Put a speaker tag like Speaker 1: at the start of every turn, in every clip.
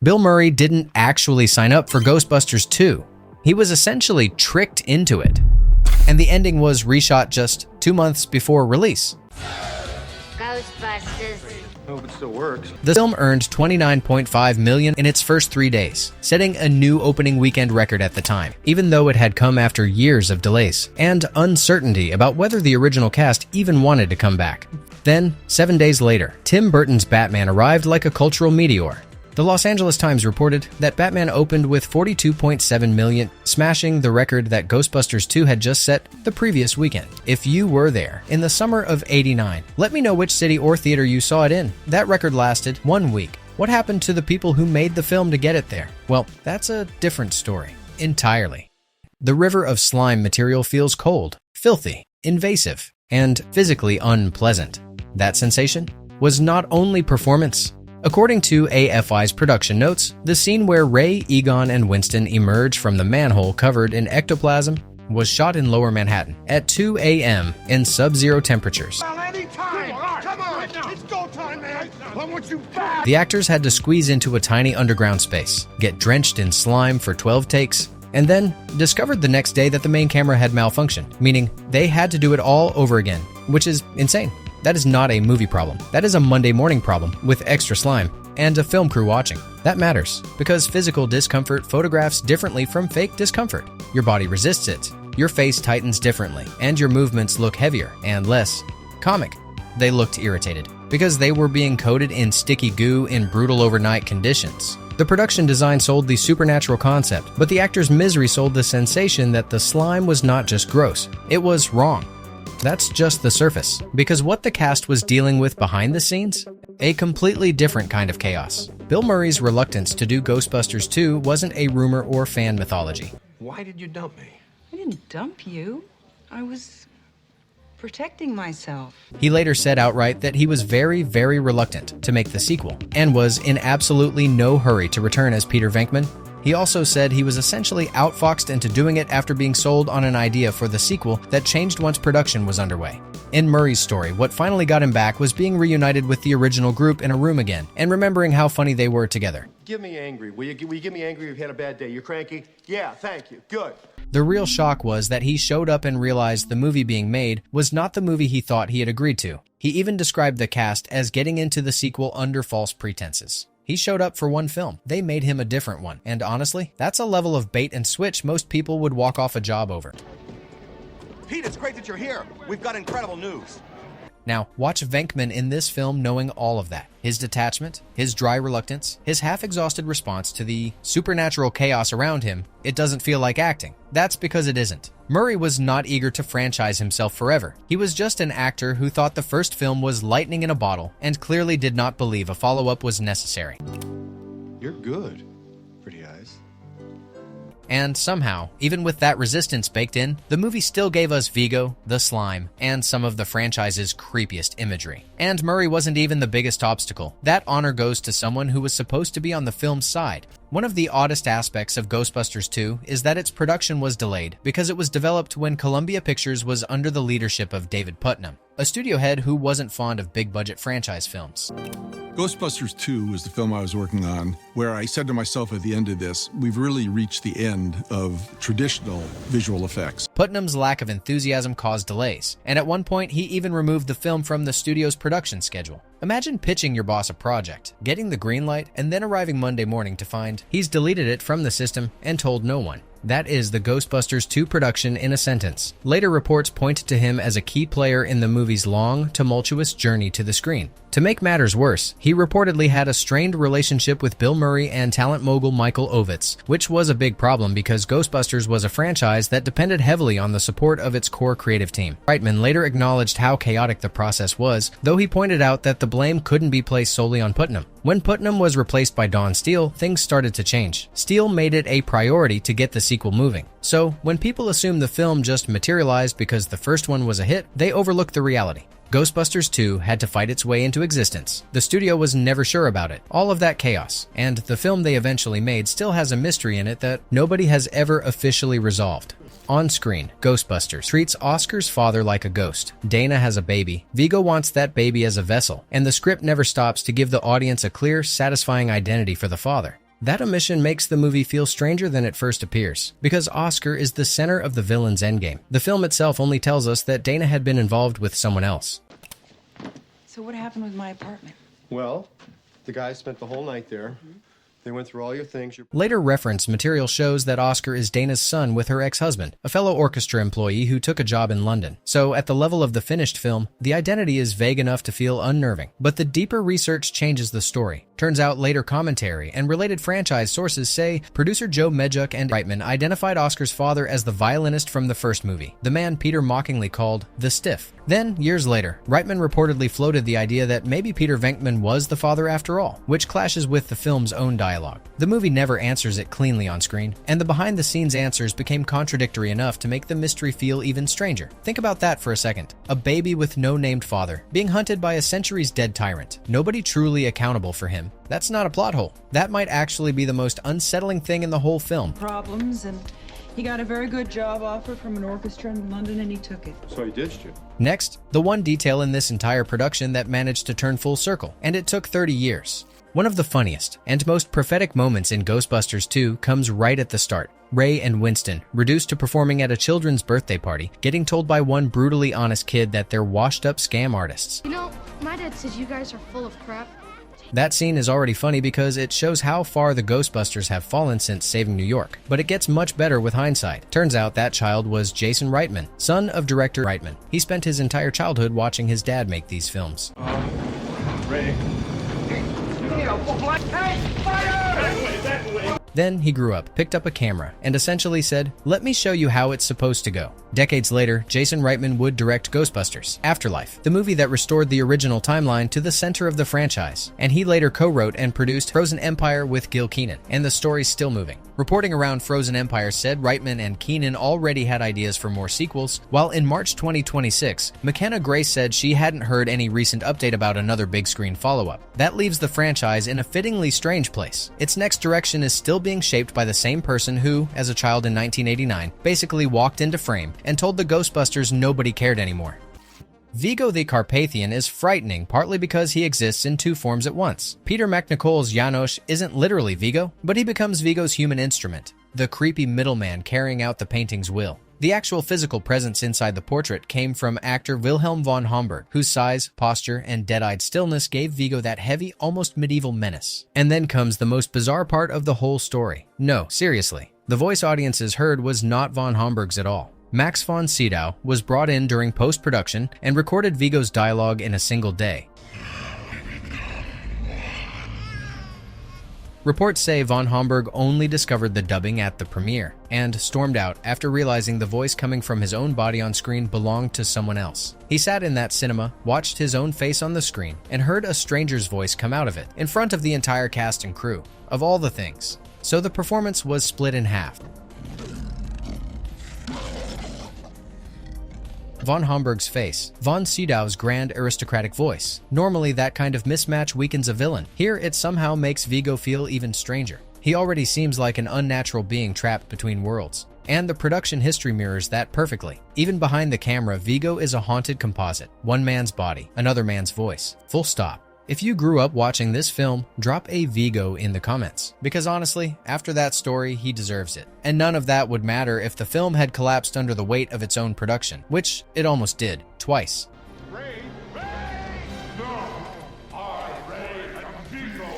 Speaker 1: Bill Murray didn't actually sign up for Ghostbusters 2. He was essentially tricked into it. And the ending was reshot just 2 months before release.
Speaker 2: Ghostbusters.
Speaker 3: Hope it still works.
Speaker 1: The film earned $29.5 million in its first 3 days, setting a new opening weekend record at the time, even though it had come after years of delays and uncertainty about whether the original cast even wanted to come back. Then, 7 days later, Tim Burton's Batman arrived like a cultural meteor. The Los Angeles Times reported that Batman opened with $42.7 million, smashing the record that Ghostbusters 2 had just set the previous weekend. If you were there in the summer of '89, let me know which city or theater you saw it in. That record lasted 1 week. What happened to the people who made the film to get it there? Well, that's a different story entirely. The river of slime material feels cold, filthy, invasive, and physically unpleasant. That sensation was not only performance. According to AFI's production notes, the scene where Ray, Egon, and Winston emerge from the manhole covered in ectoplasm was shot in Lower Manhattan at 2 a.m. in sub-zero temperatures.
Speaker 3: Come on, it's go time, man. I want you back.
Speaker 1: The actors had to squeeze into a tiny underground space, get drenched in slime for 12 takes, and then discovered the next day that the main camera had malfunctioned, meaning they had to do it all over again, which is insane. That is not a movie problem. That is a Monday morning problem with extra slime and a film crew watching. That matters because physical discomfort photographs differently from fake discomfort. Your body resists it, your face tightens differently, and your movements look heavier and less comic. They looked irritated because they were being coated in sticky goo in brutal overnight conditions. The production design sold the supernatural concept, but the actors' misery sold the sensation that the slime was not just gross, it was wrong. That's just the surface, because what the cast was dealing with behind the scenes? A completely different kind of chaos. Bill Murray's reluctance to do Ghostbusters 2 wasn't a rumor or fan mythology.
Speaker 3: Why did you dump me?
Speaker 4: I didn't dump you. I was protecting myself.
Speaker 1: He later said outright that he was very, very reluctant to make the sequel, and was in absolutely no hurry to return as Peter Venkman. He also said he was essentially outfoxed into doing it after being sold on an idea for the sequel that changed once production was underway. In Murray's story, what finally got him back was being reunited with the original group in a room again, and remembering how funny they were together.
Speaker 3: Give me angry. Will you give me angry if you had a bad day? You're cranky? Yeah, thank you. Good.
Speaker 1: The real shock was that he showed up and realized the movie being made was not the movie he thought he had agreed to. He even described the cast as getting into the sequel under false pretenses. He showed up for one film. They made him a different one. And honestly, that's a level of bait and switch most people would walk off a job over.
Speaker 5: Pete, it's great that you're here. We've got incredible news.
Speaker 1: Now, watch Venkman in this film knowing all of that. His detachment, his dry reluctance, his half-exhausted response to the supernatural chaos around him. It doesn't feel like acting. That's because it isn't. Murray was not eager to franchise himself forever. He was just an actor who thought the first film was lightning in a bottle and clearly did not believe a follow-up was necessary.
Speaker 3: You're good. Pretty eyes.
Speaker 1: And somehow, even with that resistance baked in, the movie still gave us Vigo, the slime, and some of the franchise's creepiest imagery. And Murray wasn't even the biggest obstacle. That honor goes to someone who was supposed to be on the film's side. One of the oddest aspects of Ghostbusters 2 is that its production was delayed because it was developed when Columbia Pictures was under the leadership of David Putnam, a studio head who wasn't fond of big-budget franchise films.
Speaker 6: Ghostbusters 2 was the film I was working on, where I said to myself at the end of this, we've really reached the end of traditional visual effects.
Speaker 1: Putnam's lack of enthusiasm caused delays, and at one point he even removed the film from the studio's production schedule. Imagine pitching your boss a project, getting the green light, and then arriving Monday morning to find he's deleted it from the system and told no one. That is the Ghostbusters 2 production in a sentence. Later reports point to him as a key player in the movie's long, tumultuous journey to the screen. To make matters worse, he reportedly had a strained relationship with Bill Murray and talent mogul Michael Ovitz, which was a big problem because Ghostbusters was a franchise that depended heavily on the support of its core creative team. Reitman later acknowledged how chaotic the process was, though he pointed out that the blame couldn't be placed solely on Putnam. When Putnam was replaced by Don Steele, things started to change. Steele made it a priority to get the sequel moving. So, when people assume the film just materialized because the first one was a hit, they overlook the reality. Ghostbusters 2 had to fight its way into existence. The studio was never sure about it. All of that chaos. And the film they eventually made still has a mystery in it that nobody has ever officially resolved. On screen, Ghostbusters treats Oscar's father like a ghost. Dana has a baby. Vigo wants that baby as a vessel. And the script never stops to give the audience a clear, satisfying identity for the father. That omission makes the movie feel stranger than it first appears, because Oscar is the center of the villain's endgame. The film itself only tells us that Dana had been involved with someone else.
Speaker 4: So what happened with my apartment?
Speaker 3: Well, the guy spent the whole night there. They went through all your things.
Speaker 1: Later reference material shows that Oscar is Dana's son with her ex-husband, a fellow orchestra employee who took a job in London. So at the level of the finished film, the identity is vague enough to feel unnerving. But the deeper research changes the story. Turns out later commentary and related franchise sources say producer Joe Medjuk and Reitman identified Oscar's father as the violinist from the first movie, the man Peter mockingly called the Stiff. Then, years later, Reitman reportedly floated the idea that maybe Peter Venkman was the father after all, which clashes with the film's own dialogue. The movie never answers it cleanly on screen, and the behind-the-scenes answers became contradictory enough to make the mystery feel even stranger. Think about that for a second. A baby with no named father, being hunted by a centuries-dead tyrant, nobody truly accountable for him. That's not a plot hole. That might actually be the most unsettling thing in the whole film.
Speaker 4: Problems, and he got a very good job offer from an orchestra in London, and he took it.
Speaker 3: So he ditched you.
Speaker 1: Next, the one detail in this entire production that managed to turn full circle, and it took 30 years. One of the funniest and most prophetic moments in Ghostbusters 2 comes right at the start. Ray and Winston, reduced to performing at a children's birthday party, getting told by one brutally honest kid that they're washed-up scam artists.
Speaker 2: You know, my dad says you guys are full of crap.
Speaker 1: That scene is already funny because it shows how far the Ghostbusters have fallen since Saving New York, but it gets much better with hindsight. Turns out that child was Jason Reitman, son of director Reitman. He spent his entire childhood watching his dad make these films.
Speaker 3: Ray.
Speaker 1: Then he grew up, picked up a camera, and essentially said, "Let me show you how it's supposed to go." Decades later, Jason Reitman would direct Ghostbusters: Afterlife, the movie that restored the original timeline to the center of the franchise. And he later co-wrote and produced Frozen Empire with Gil Kenan, and the story's still moving. Reporting around Frozen Empire said Reitman and Kenan already had ideas for more sequels, while in March 2026, McKenna Grace said she hadn't heard any recent update about another big screen follow-up. That leaves the franchise in a fittingly strange place. Its next direction is still being shaped by the same person who, as a child in 1989, basically walked into frame and told the Ghostbusters nobody cared anymore. Vigo the Carpathian is frightening partly because he exists in two forms at once. Peter McNicol's Janosch isn't literally Vigo, but he becomes Vigo's human instrument, the creepy middleman carrying out the painting's will. The actual physical presence inside the portrait came from actor Wilhelm von Homburg, whose size, posture, and dead-eyed stillness gave Vigo that heavy, almost medieval menace. And then comes the most bizarre part of the whole story. No, seriously, the voice audiences heard was not von Homburg's at all. Max von Sydow was brought in during post-production and recorded Vigo's dialogue in a single day. Reports say von Homburg only discovered the dubbing at the premiere and stormed out after realizing the voice coming from his own body on screen belonged to someone else. He sat in that cinema, watched his own face on the screen, and heard a stranger's voice come out of it, in front of the entire cast and crew, of all the things. So the performance was split in half. Von Homburg's face, von Sydow's grand aristocratic voice. Normally that kind of mismatch weakens a villain. Here it somehow makes Vigo feel even stranger. He already seems like an unnatural being trapped between worlds. And the production history mirrors that perfectly. Even behind the camera, Vigo is a haunted composite. One man's body, another man's voice. Full stop. If you grew up watching this film, drop a Vigo in the comments. Because honestly, after that story, he deserves it. And none of that would matter if the film had collapsed under the weight of its own production, which it almost did, twice.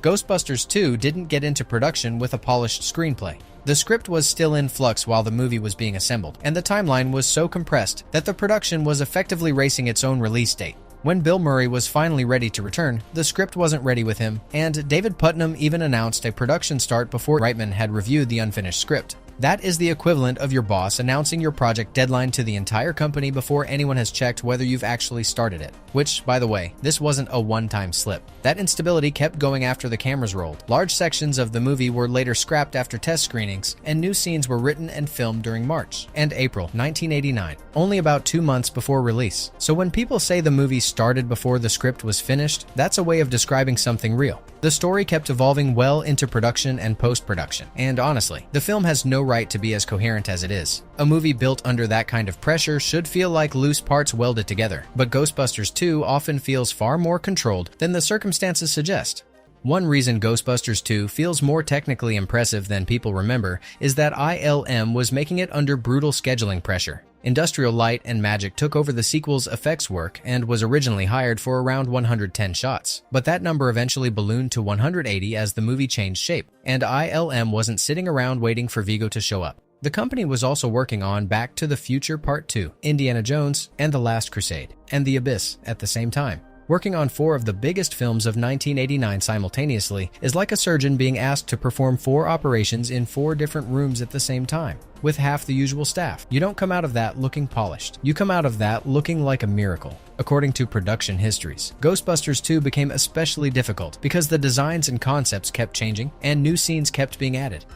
Speaker 1: Ghostbusters 2 didn't get into production with a polished screenplay. The script was still in flux while the movie was being assembled, and the timeline was so compressed that the production was effectively racing its own release date. When Bill Murray was finally ready to return, the script wasn't ready with him, and David Putnam even announced a production start before Reitman had reviewed the unfinished script. That is the equivalent of your boss announcing your project deadline to the entire company before anyone has checked whether you've actually started it. Which, by the way, this wasn't a one-time slip. That instability kept going after the cameras rolled. Large sections of the movie were later scrapped after test screenings, and new scenes were written and filmed during March and April 1989, only about 2 months before release. So when people say the movie started before the script was finished, that's a way of describing something real. The story kept evolving well into production and post-production, and honestly, the film has no right to be as coherent as it is. A movie built under that kind of pressure should feel like loose parts welded together, but Ghostbusters 2 often feels far more controlled than the circumstances suggest. One reason Ghostbusters 2 feels more technically impressive than people remember is that ILM was making it under brutal scheduling pressure. Industrial Light and Magic took over the sequel's effects work and was originally hired for around 110 shots, but that number eventually ballooned to 180 as the movie changed shape, and ILM wasn't sitting around waiting for Vigo to show up. The company was also working on Back to the Future Part 2, Indiana Jones, and The Last Crusade, and The Abyss at the same time. Working on 4 of the biggest films of 1989 simultaneously is like a surgeon being asked to perform 4 operations in 4 different rooms at the same time, with half the usual staff. You don't come out of that looking polished. You come out of that looking like a miracle. According to production histories, Ghostbusters 2 became especially difficult because the designs and concepts kept changing and new scenes kept being added.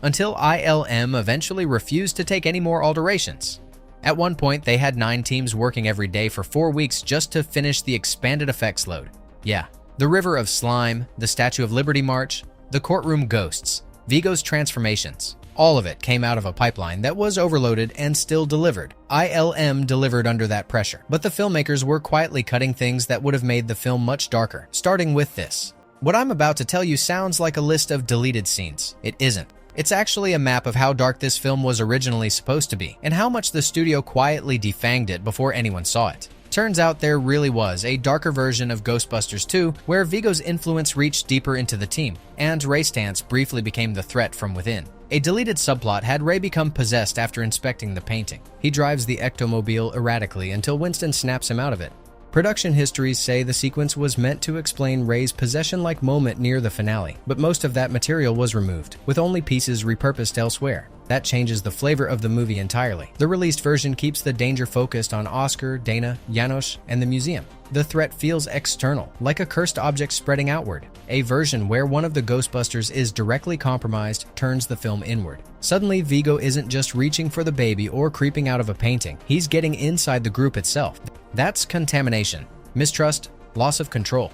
Speaker 1: Until ILM eventually refused to take any more alterations. At one point, they had 9 teams working every day for 4 weeks just to finish the expanded effects load. Yeah, the River of Slime, the Statue of Liberty March, the courtroom ghosts, Vigo's transformations, all of it came out of a pipeline that was overloaded and still delivered. ILM delivered under that pressure, but the filmmakers were quietly cutting things that would have made the film much darker, starting with this. What I'm about to tell you sounds like a list of deleted scenes. It isn't. It's actually a map of how dark this film was originally supposed to be, and how much the studio quietly defanged it before anyone saw it. Turns out there really was a darker version of Ghostbusters 2 where Vigo's influence reached deeper into the team, and Ray Stantz briefly became the threat from within. A deleted subplot had Ray become possessed after inspecting the painting. He drives the ectomobile erratically until Winston snaps him out of it. Production histories say the sequence was meant to explain Ray's possession-like moment near the finale, but most of that material was removed, with only pieces repurposed elsewhere. That changes the flavor of the movie entirely. The released version keeps the danger focused on Oscar, Dana, Janos, and the museum. The threat feels external, like a cursed object spreading outward. A version where one of the Ghostbusters is directly compromised turns the film inward. Suddenly, Vigo isn't just reaching for the baby or creeping out of a painting. He's getting inside the group itself. That's contamination, mistrust, loss of control.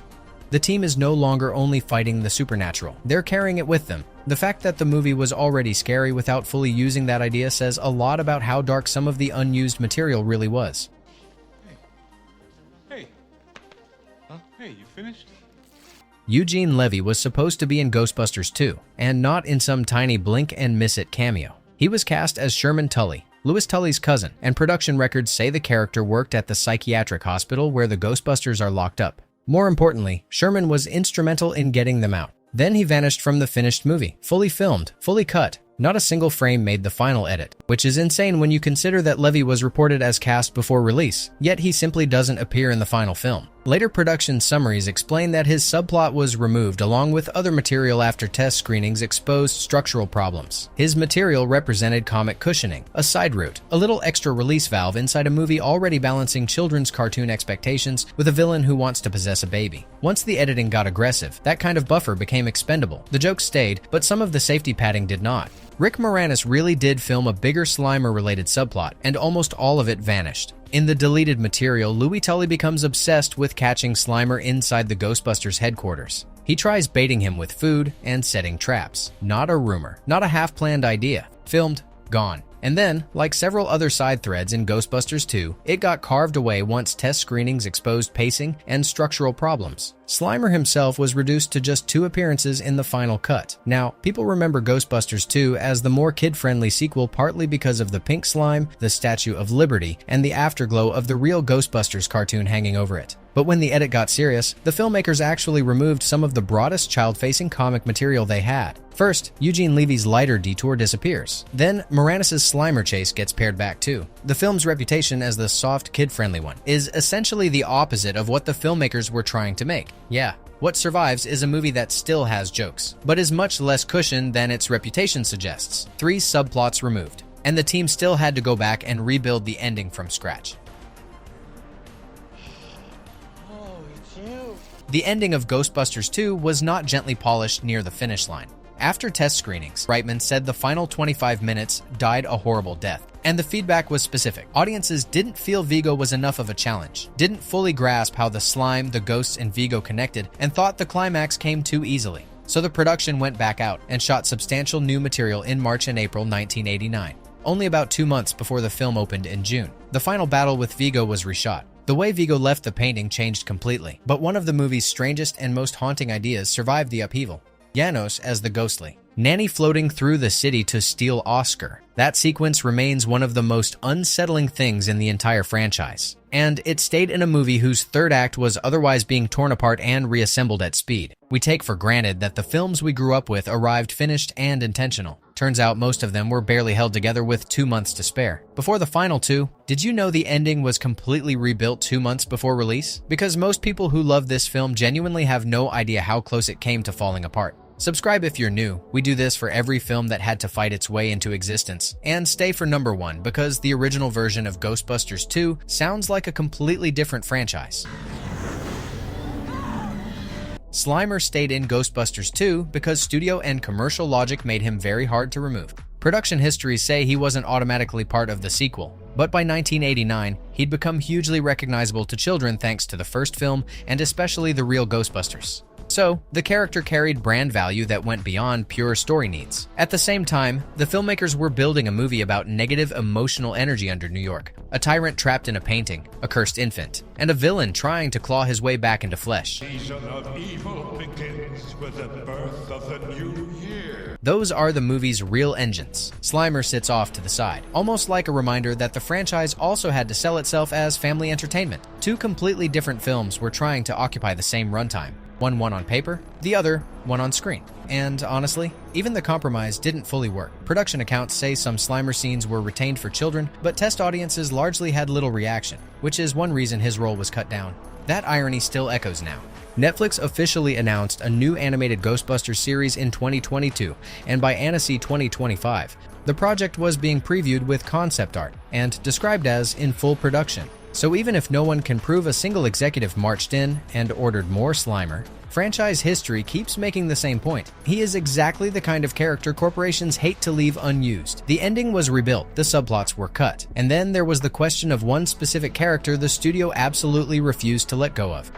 Speaker 1: The team is no longer only fighting the supernatural. They're carrying it with them. The fact that the movie was already scary without fully using that idea says a lot about how dark some of the unused material really was.
Speaker 7: Hey, you finished?
Speaker 1: Eugene Levy was supposed to be in Ghostbusters 2, and not in some tiny blink-and-miss-it cameo. He was cast as Sherman Tully, Louis Tully's cousin, and production records say the character worked at the psychiatric hospital where the Ghostbusters are locked up. More importantly, Sherman was instrumental in getting them out. Then he vanished from the finished movie, fully filmed, fully cut. Not a single frame made the final edit, which is insane when you consider that Levy was reported as cast before release, yet he simply doesn't appear in the final film. Later production summaries explain that his subplot was removed along with other material after test screenings exposed structural problems. His material represented comic cushioning, a side route, a little extra release valve inside a movie already balancing children's cartoon expectations with a villain who wants to possess a baby. Once the editing got aggressive, that kind of buffer became expendable. The jokes stayed, but some of the safety padding did not. Rick Moranis really did film a bigger Slimer-related subplot, and almost all of it vanished. In the deleted material, Louis Tully becomes obsessed with catching Slimer inside the Ghostbusters headquarters. He tries baiting him with food and setting traps. Not a rumor, not a half-planned idea. Filmed, gone. And then, like several other side threads in Ghostbusters 2, it got carved away once test screenings exposed pacing and structural problems. Slimer himself was reduced to just 2 appearances in the final cut. Now, people remember Ghostbusters 2 as the more kid-friendly sequel partly because of the pink slime, the Statue of Liberty, and the afterglow of the real Ghostbusters cartoon hanging over it. But when the edit got serious, the filmmakers actually removed some of the broadest child-facing comic material they had. First, Eugene Levy's lighter detour disappears. Then, Moranis' Slimer chase gets pared back too. The film's reputation as the soft, kid-friendly one is essentially the opposite of what the filmmakers were trying to make. Yeah, what survives is a movie that still has jokes, but is much less cushioned than its reputation suggests. 3 subplots removed, and the team still had to go back and rebuild the ending from scratch. The ending of Ghostbusters 2 was not gently polished near the finish line. After test screenings, Reitman said the final 25 minutes died a horrible death, and the feedback was specific. Audiences didn't feel Vigo was enough of a challenge, didn't fully grasp how the slime, the ghosts, and Vigo connected, and thought the climax came too easily. So the production went back out and shot substantial new material in March and April 1989. Only about 2 months before the film opened in June. The final battle with Vigo was reshot. The way Vigo left the painting changed completely, but one of the movie's strangest and most haunting ideas survived the upheaval. Janos as the ghostly nanny floating through the city to steal Oscar. That sequence remains one of the most unsettling things in the entire franchise. And it stayed in a movie whose third act was otherwise being torn apart and reassembled at speed. We take for granted that the films we grew up with arrived finished and intentional. Turns out most of them were barely held together with 2 months to spare. Before the final two, did you know the ending was completely rebuilt 2 months before release? Because most people who love this film genuinely have no idea how close it came to falling apart. Subscribe if you're new. We do this for every film that had to fight its way into existence. And stay for number 1 because the original version of Ghostbusters 2 sounds like a completely different franchise. Slimer stayed in Ghostbusters 2 because studio and commercial logic made him very hard to remove. Production histories say he wasn't automatically part of the sequel, but by 1989, he'd become hugely recognizable to children thanks to the first film and especially the real Ghostbusters. So, the character carried brand value that went beyond pure story needs. At the same time, the filmmakers were building a movie about negative emotional energy under New York, a tyrant trapped in a painting, a cursed infant, and a villain trying to claw his way back into flesh.
Speaker 8: Season of evil begins with the birth of the new year.
Speaker 1: Those are the movie's real engines. Slimer sits off to the side, almost like a reminder that the franchise also had to sell itself as family entertainment. 2 completely different films were trying to occupy the same runtime. One on paper, the other one on screen. And honestly, even the compromise didn't fully work. Production accounts say some Slimer scenes were retained for children, but test audiences largely had little reaction, which is one reason his role was cut down. That irony still echoes now. Netflix officially announced a new animated Ghostbusters series in 2022, and by Annecy 2025, the project was being previewed with concept art and described as in full production. So even if no one can prove a single executive marched in and ordered more Slimer, franchise history keeps making the same point. He is exactly the kind of character corporations hate to leave unused. The ending was rebuilt, the subplots were cut, and then there was the question of one specific character the studio absolutely refused to let go of.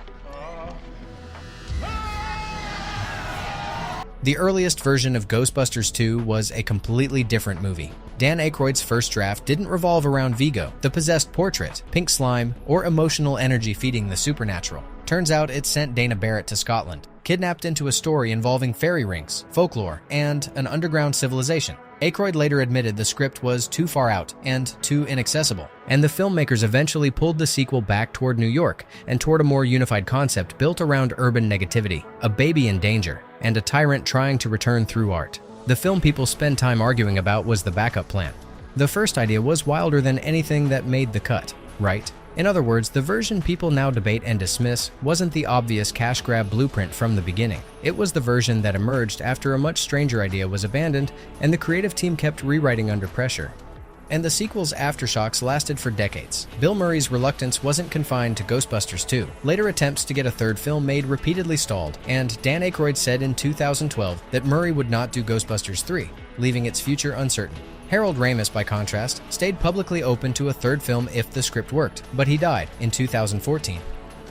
Speaker 1: The earliest version of Ghostbusters 2 was a completely different movie. Dan Aykroyd's first draft didn't revolve around Vigo, the possessed portrait, pink slime, or emotional energy feeding the supernatural. Turns out it sent Dana Barrett to Scotland, kidnapped into a story involving fairy rings, folklore, and an underground civilization. Aykroyd later admitted the script was too far out and too inaccessible, and the filmmakers eventually pulled the sequel back toward New York and toward a more unified concept built around urban negativity, a baby in danger, and a tyrant trying to return through art. The film people spend time arguing about was the backup plan. The first idea was wilder than anything that made the cut, right? In other words, the version people now debate and dismiss wasn't the obvious cash grab blueprint from the beginning. It was the version that emerged after a much stranger idea was abandoned and the creative team kept rewriting under pressure. And the sequel's aftershocks lasted for decades. Bill Murray's reluctance wasn't confined to Ghostbusters 2. Later attempts to get a third film made repeatedly stalled, and Dan Aykroyd said in 2012 that Murray would not do Ghostbusters 3, leaving its future uncertain. Harold Ramis, by contrast, stayed publicly open to a third film if the script worked, but he died in 2014.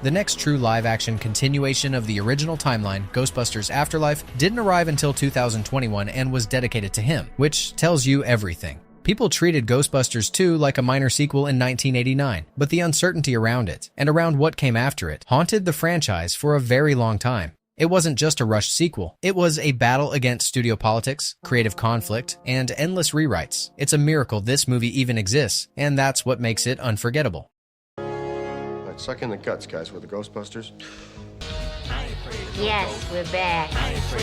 Speaker 1: The next true live-action continuation of the original timeline, Ghostbusters Afterlife, didn't arrive until 2021 and was dedicated to him, which tells you everything. People treated Ghostbusters 2 like a minor sequel in 1989, but the uncertainty around it, and around what came after it, haunted the franchise for a very long time. It wasn't just a rushed sequel. It was a battle against studio politics, creative conflict, and endless rewrites. It's a miracle this movie even exists, and that's what makes it unforgettable.
Speaker 3: Let's suck in the guts, guys. We're the Ghostbusters.
Speaker 9: Yes, we're back.